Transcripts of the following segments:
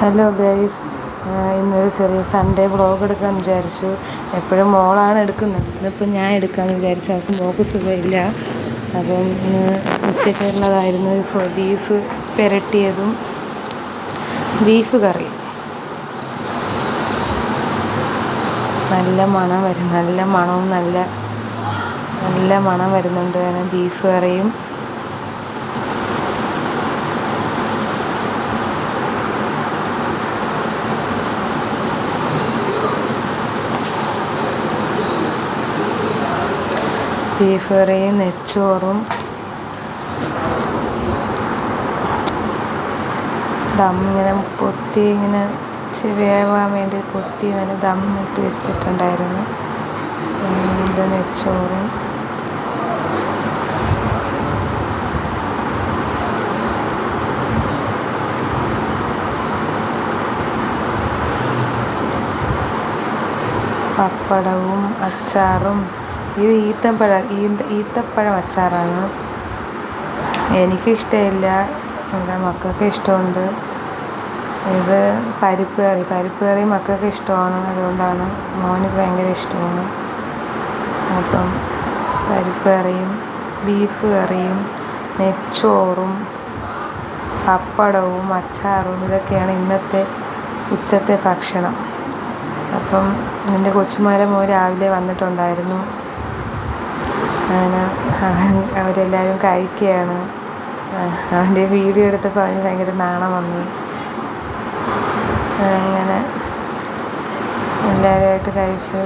Hello guys, ഇന്നൊരു ചെറിയ Sunday vlog എടുക്കാമെന്ന് വിചാരിച്ചു. എപ്പോഴും മോളാണ് എടുക്കുന്നത്, ഇന്നിപ്പം ഞാൻ എടുക്കാമെന്ന് വിചാരിച്ചു. അവർക്ക് മോൾക്ക് സുഖമില്ല. അപ്പം ഉച്ചയ്ക്കുള്ളതായിരുന്നു ബീഫ് പുരട്ടിയതും ബീഫ് കറി. നല്ല മണം വരുന്നുണ്ട്. ബീഫ് കറിയും നെച്ചോറും ഇങ്ങനെ പൊത്തി ഇങ്ങനെ വേവാൻ വേണ്ടി പൊത്തി ഇങ്ങനെ ദമ്മിട്ട് വെച്ചിട്ടുണ്ടായിരുന്നു. ഇത് നെച്ചോറും പപ്പടവും അച്ചാറും. ഇത് ഈത്തപ്പഴം അച്ചാറാണ്. എനിക്കിഷ്ടമില്ല, എൻ്റെ മക്കൾക്ക് ഇഷ്ടമുണ്ട്. ഇത് പരിപ്പ് കറി മക്കൾക്ക് ഇഷ്ടമാണ്, അതുകൊണ്ടാണ്. മോന് ഭയങ്കര ഇഷ്ടമാണ്. അപ്പം പരിപ്പ് കറിയും ബീഫ് കറിയും നെച്ചോറും പപ്പടവും അച്ചാറും ഇതൊക്കെയാണ് ഇന്നത്തെ ഉച്ചത്തെ ഭക്ഷണം. അപ്പം എൻ്റെ കൊച്ചുമാരെ മോൻ രാവിലെ വന്നിട്ടുണ്ടായിരുന്നു. അങ്ങനെ അവരെല്ലാവരും കഴിക്കുകയാണ്. അവൻ്റെ വീഡിയോ എടുത്തപ്പോൾ അവന് ഭയങ്കര നാണം വന്നു. അങ്ങനെ എല്ലാവരുമായിട്ട് കഴിച്ചു.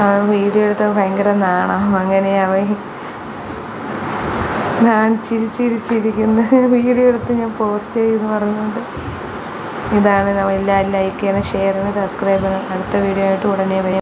അവൻ വീഡിയോ എടുത്തപ്പോൾ ഭയങ്കര നാണം. അങ്ങനെ ഞാൻ ചിരിച്ചിരിക്കുന്നു. വീഡിയോ എടുത്ത് ഞാൻ പോസ്റ്റ് ചെയ്യുമെന്ന് പറഞ്ഞുകൊണ്ട്. ഇതാണ്. എല്ലാവരും ലൈക്ക് ചെയ്യണം, ഷെയർ ചെയ്യണം, സബ്സ്ക്രൈബ് ചെയ്യണം. അടുത്ത വീഡിയോ ആയിട്ട് ഉടനെ വരും.